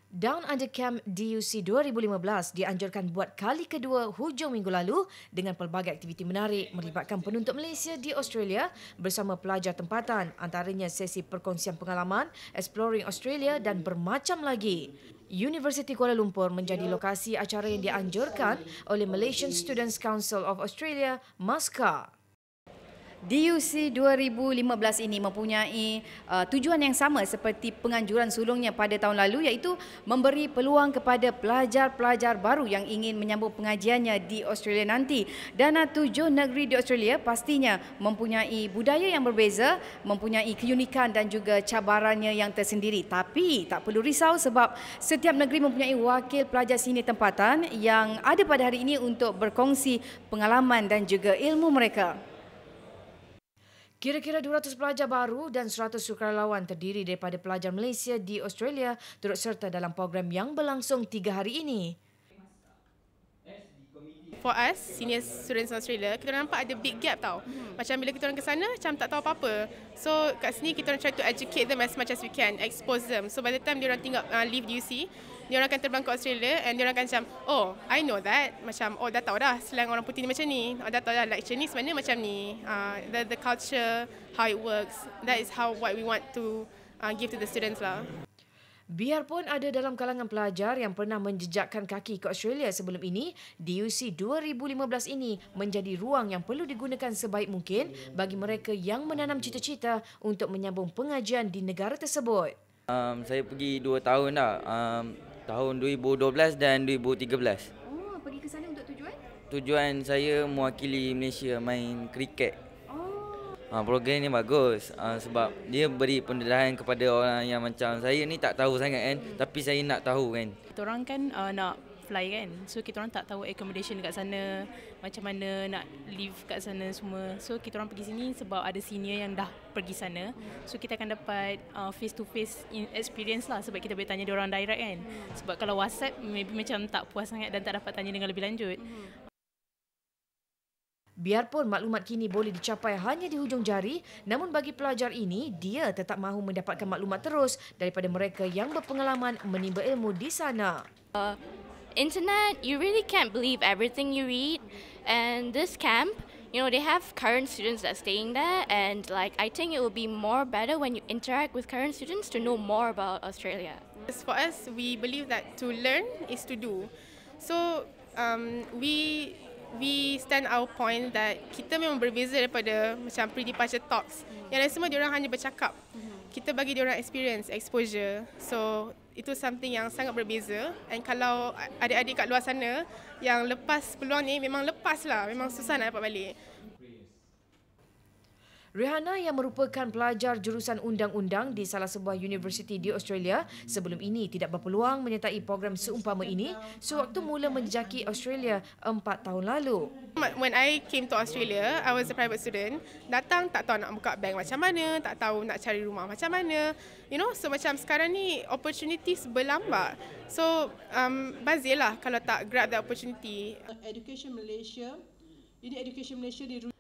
Down Under Camp DUC 2015 dianjurkan buat kali kedua hujung minggu lalu dengan pelbagai aktiviti menarik melibatkan penuntut Malaysia di Australia bersama pelajar tempatan, antaranya sesi perkongsian pengalaman, Exploring Australia dan bermacam lagi. Universiti Kuala Lumpur menjadi lokasi acara yang dianjurkan oleh Malaysian Students' Council of Australia, MASCA. DUC 2015 ini mempunyai tujuan yang sama seperti penganjuran sulungnya pada tahun lalu, iaitu memberi peluang kepada pelajar-pelajar baru yang ingin menyambung pengajiannya di Australia nanti. Dan 7 negeri di Australia pastinya mempunyai budaya yang berbeza, mempunyai keunikan dan juga cabarannya yang tersendiri. Tapi tak perlu risau sebab setiap negeri mempunyai wakil pelajar senior tempatan yang ada pada hari ini untuk berkongsi pengalaman dan juga ilmu mereka. Kira-kira 200 pelajar baru dan 100 sukarelawan terdiri daripada pelajar Malaysia di Australia turut serta dalam program yang berlangsung 3 hari ini. For us, senior students in Australia, kita nampak ada big gap tau. Macam bila kita orang ke sana, macam tak tahu apa-apa. So kat sini kita orang try to educate them as much as we can, expose them. So by the time dia orang tinggal leave DUC, dia orang akan terbang ke Australia and dia orang akan macam, oh, I know that. Macam, oh, dah tahu dah slang orang putih ni macam ni. Oh, dah tahu dah lecture ni sebenarnya macam ni. The culture, how it works, that is how what we want to give to the students lah. Biarpun ada dalam kalangan pelajar yang pernah menjejakkan kaki ke Australia sebelum ini, DUC 2015 ini menjadi ruang yang perlu digunakan sebaik mungkin bagi mereka yang menanam cita-cita untuk menyambung pengajian di negara tersebut. Saya pergi 2 tahun dah, tahun 2012 dan 2013. Oh, pergi ke sana untuk tujuan? Tujuan saya mewakili Malaysia main kriket. Program ni bagus sebab dia beri pendedahan kepada orang yang macam saya ni tak tahu sangat kan, tapi saya nak tahu kan. Kita orang kan nak fly kan, so kita orang tak tahu accommodation dekat sana, macam mana nak live kat sana semua. So kita orang pergi sini sebab ada senior yang dah pergi sana, so kita akan dapat face to face experience lah, sebab kita boleh tanya dia orang direct kan. Sebab kalau WhatsApp maybe macam tak puas sangat dan tak dapat tanya dengan lebih lanjut. Biarpun maklumat kini boleh dicapai hanya di hujung jari, namun bagi pelajar ini, dia tetap mahu mendapatkan maklumat terus daripada mereka yang berpengalaman menimba ilmu di sana. Internet, you really can't believe everything you read. And this camp, you know, they have current students that are staying there, and I think it will be more better when you interact with current students to know more about Australia. For us, we believe that to learn is to do. So we stand our point that kita memang berbeza daripada macam pre-departure talks. Yang lain semua diorang hanya bercakap. Kita bagi diorang experience, exposure. So itu something yang sangat berbeza. And kalau adik-adik kat luar sana yang lepas peluang ni, memang lepas lah. Memang susah nak dapat balik. Rihanna yang merupakan pelajar jurusan undang-undang di salah sebuah universiti di Australia sebelum ini tidak berpeluang menyertai program seumpama ini sewaktu mula menjejaki Australia 4 tahun lalu. When I came to Australia, I was a private student. Datang tak tahu nak buka bank macam mana, tak tahu nak cari rumah macam mana. You know, so macam sekarang ni opportunities berlambak. So bazir lah kalau tak grab the opportunity. Education Malaysia, ini Education Malaysia di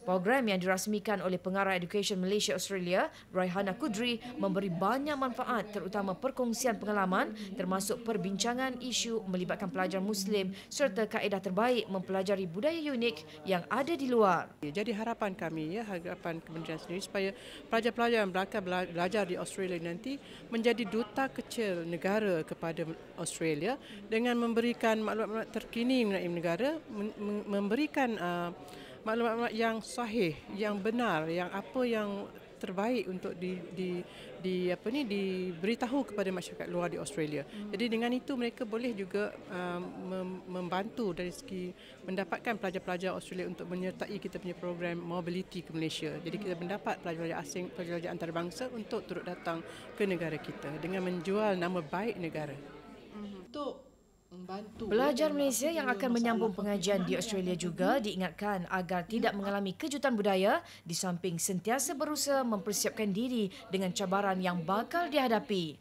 Program yang dirasmikan oleh Pengarah Education Malaysia Australia, Raihana Kudri, memberi banyak manfaat terutama perkongsian pengalaman termasuk perbincangan isu melibatkan pelajar Muslim serta kaedah terbaik mempelajari budaya unik yang ada di luar. Jadi harapan kami, harapan kementerian sendiri supaya pelajar-pelajar yang belajar di Australia nanti menjadi duta kecil negara kepada Australia dengan memberikan maklumat terkini mengenai negara, memberikan maklumat yang sahih, yang benar, yang apa yang terbaik untuk diberitahu kepada masyarakat luar di Australia. Jadi dengan itu mereka boleh juga membantu dari segi mendapatkan pelajar-pelajar Australia untuk menyertai kita punya program mobility ke Malaysia. Jadi kita mendapat pelajar-pelajar asing, pelajar-pelajar antarabangsa untuk turut datang ke negara kita dengan menjual nama baik negara. Pelajar Malaysia yang akan menyambung pengajian di Australia juga diingatkan agar tidak mengalami kejutan budaya di samping sentiasa berusaha mempersiapkan diri dengan cabaran yang bakal dihadapi.